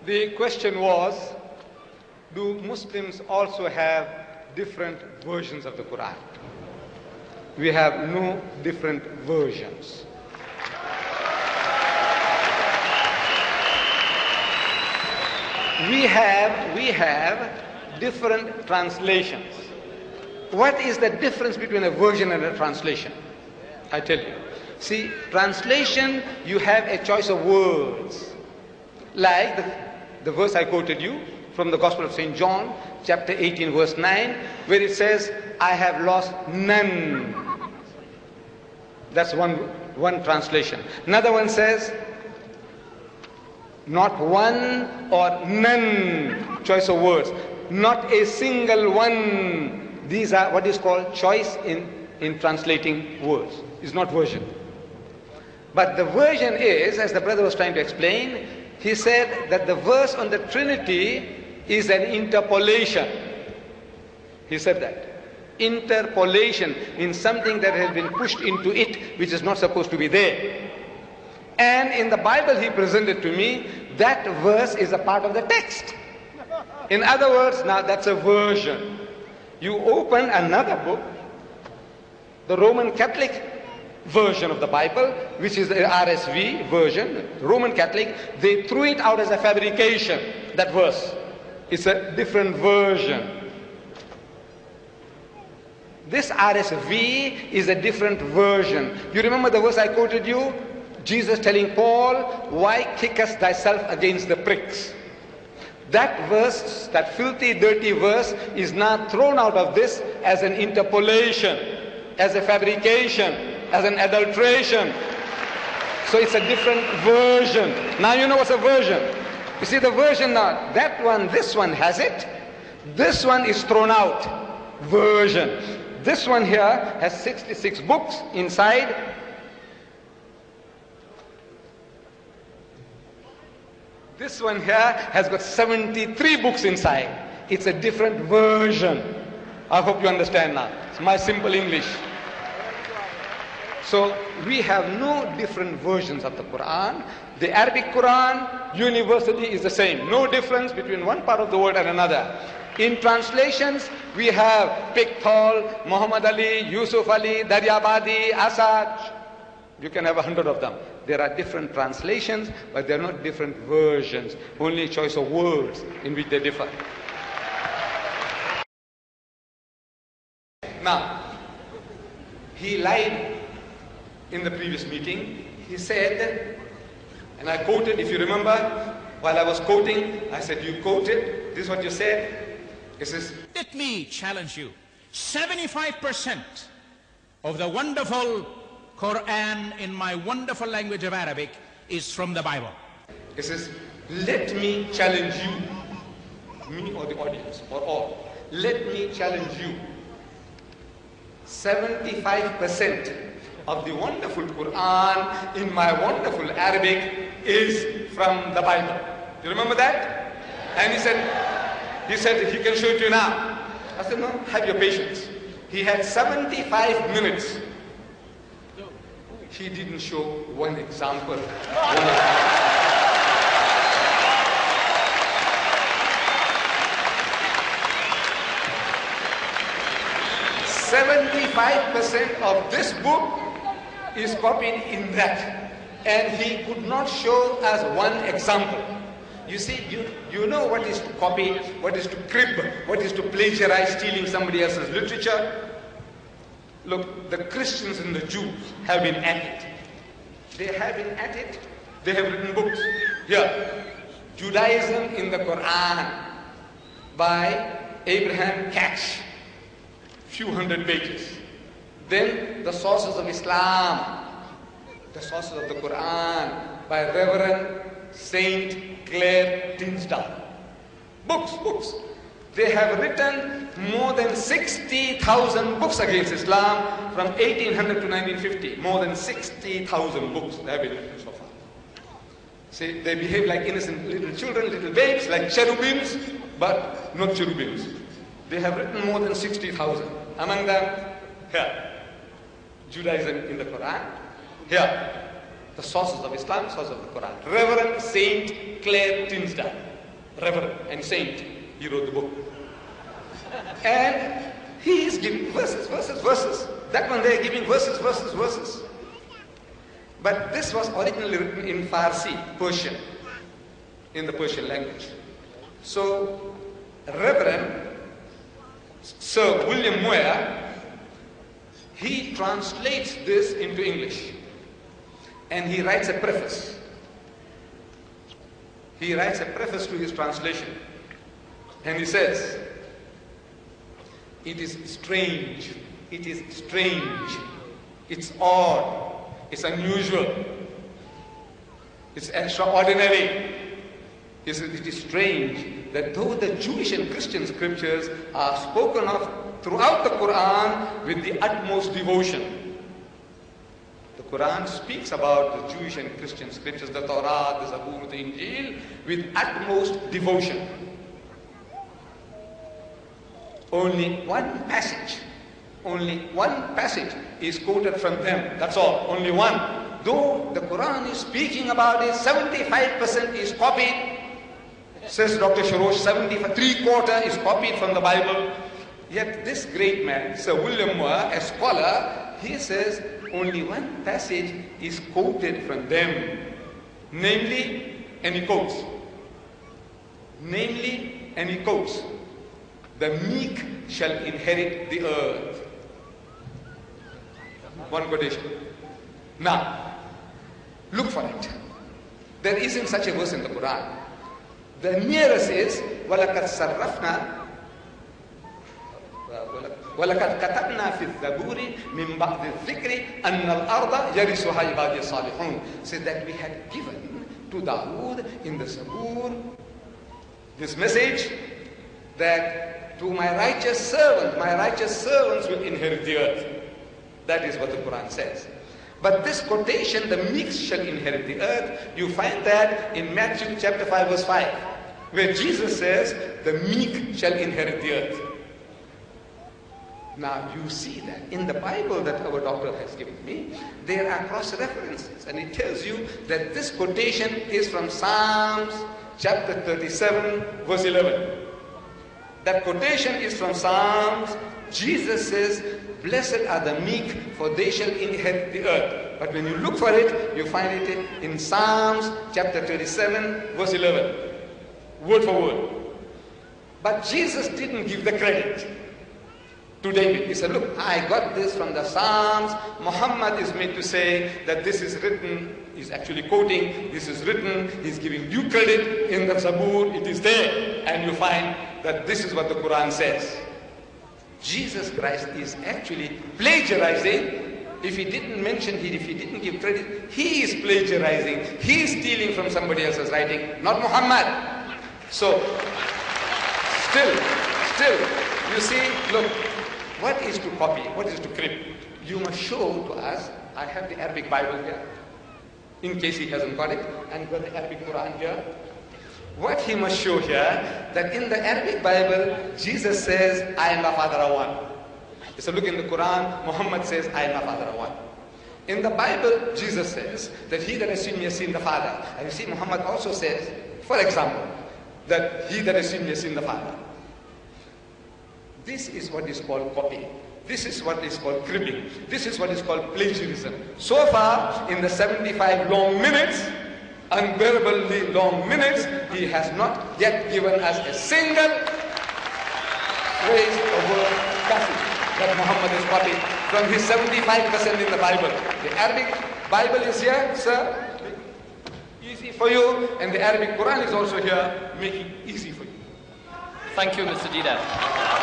The question was, do Muslims also have different versions of the Quran? We have no different versions. We have different translations. What is the difference between a version and a translation? I tell you. See, translation, you have a choice of words. Like the verse I quoted you from the Gospel of St. John, chapter 18, verse 9, where it says, I have lost none. That's one translation. Another one says, not one or none, choice of words. Not a single one. These are what is called choice in translating words. It's not version. But the version is, as the brother was trying to explain, he said that the verse on the Trinity is an interpolation. He said that. Interpolation in something that has been pushed into it, which is not supposed to be there. And in the Bible he presented to me, that verse is a part of the text. In other words, now that's a version. You open another book, the Roman Catholic version of the Bible, which is the RSV version, Roman Catholic, they threw it out as a fabrication, that verse. It's a different version. This RSV is a different version. You remember the verse I quoted you? Jesus telling Paul, why kickest thyself against the pricks? That verse, that filthy, dirty verse, is now thrown out of this as an interpolation, as a fabrication, as an adulteration. So it's a different version. Now you know what's a version. You see the version now, that one, this one has it. This one is thrown out. Version. This one here has 66 books inside. This one here has got 73 books inside. It's a different version. I hope you understand now. It's my simple English. So we have no different versions of the Quran. The Arabic Quran universally is the same. No difference between one part of the world and another. In translations, we have Pickthall, Muhammad Ali, Yusuf Ali, Daryabadi, Asad. You can have 100 of them. There are different translations, but they are not different versions. Only choice of words in which they differ. Now, he lied in the previous meeting. He said, and I quoted, if you remember, while I was quoting, I said, you quoted, this is what you said. It says, let me challenge you. 75% of the wonderful Quran in my wonderful language of Arabic is from the Bible. It says, let me challenge you, me or the audience, or all. Let me challenge you. 75% of the wonderful Quran in my wonderful Arabic is from the Bible. You remember that? And he said he can show it to you now. I said, no, have your patience. He had 75 minutes. He didn't show one example. 75% of this book is copied in that. And he could not show us one example. You see, you know what is to copy, what is to crib, what is to plagiarize, stealing somebody else's literature. Look, the Christians and the Jews have been at it. They have been at it. They have written books. Here, Judaism in the Quran by Abraham Cash, few hundred pages. Then the sources of Islam, the sources of the Quran by Reverend Saint Clair Tinsdale. Books. They have written more than 60,000 books against Islam from 1800 to 1950. More than 60,000 books they have been written so far. See, they behave like innocent little children, little babes, like cherubims, but not cherubims. They have written more than 60,000. Among them, here, Judaism in the Quran. Here, the sources of Islam, sources of the Quran. Reverend Saint Clair Tinsdale. reverend and saint. He wrote the book. And he is giving verses. That one they are giving verses. But this was originally written in Farsi, Persian, in the Persian language. So, Reverend Sir William Moyer, he translates this into English. And he writes a preface. He writes a preface to his translation. And he says, it is strange, it's odd, it's unusual, it's extraordinary. He says, it is strange that though the Jewish and Christian scriptures are spoken of throughout the Quran with the utmost devotion. The Quran speaks about the Jewish and Christian scriptures, the Torah, the Zabur, the Injil, with utmost devotion. Only one passage is quoted from them. That's all, only one. Though the Quran is speaking about it, 75% is copied. Says Dr. Shourosh, 3/4 is copied from the Bible. Yet this great man, Sir William Moore, a scholar, he says only one passage is quoted from them. Namely, and he quotes, the meek shall inherit the earth. One quotation. Now, look for it. There isn't such a verse in the Quran. The nearest is وَلَقَدْ صَرَّفْنَا وَلَقَدْ كَتَبْنَا فِي الزَّبُورِ مِنْ بَعْدِ الذِّكْرِ أَنَّ الْأَرْضَ يَرِثُهَا عِبَادِي الصَّالِحُونَ. So that we had given to Dawood in the Zabur this message that to my righteous servants will inherit the earth. That is what the Quran says. But this quotation, the meek shall inherit the earth, you find that in Matthew chapter 5 verse 5, where Jesus says, the meek shall inherit the earth. Now you see that in the Bible that our doctor has given me, there are cross-references, and it tells you that this quotation is from Psalms chapter 37 verse 11. That quotation is from Psalms. Jesus says, blessed are the meek, for they shall inherit the earth. But when you look for it, you find it in Psalms chapter 37 verse 11. Word for word. But Jesus didn't give the credit to David. He said, look, I got this from the Psalms. Muhammad is made to say that this is written. He's actually quoting, this is written. He's giving due credit in the Zabur. It is there. And you find that this is what the Quran says. Jesus Christ is actually plagiarizing. If he didn't mention it, if he didn't give credit, he is plagiarizing. He is stealing from somebody else's writing, not Muhammad. So, still, you see, look, what is to copy? What is to crypt? You must show to us. I have the Arabic Bible here, in case he hasn't got it, and got the Arabic Quran here. What he must show here, that in the Arabic Bible, Jesus says, I and my Father are one. So look in the Quran, Muhammad says, I and my Father are one. In the Bible, Jesus says that he that has seen me has seen the Father. And you see, Muhammad also says, for example, that he that has seen me has seen the Father. This is what is called copying. This is what is called cribbing. This is what is called plagiarism. So far, in the 75 long minutes, unbearably long minutes, he has not yet given us a single phrase or word passage that Muhammad is copied from his 75% in the Bible. The Arabic Bible is here, sir, easy for you, and the Arabic Quran is also here, making it easy for you. Thank you, Mr. Deedat.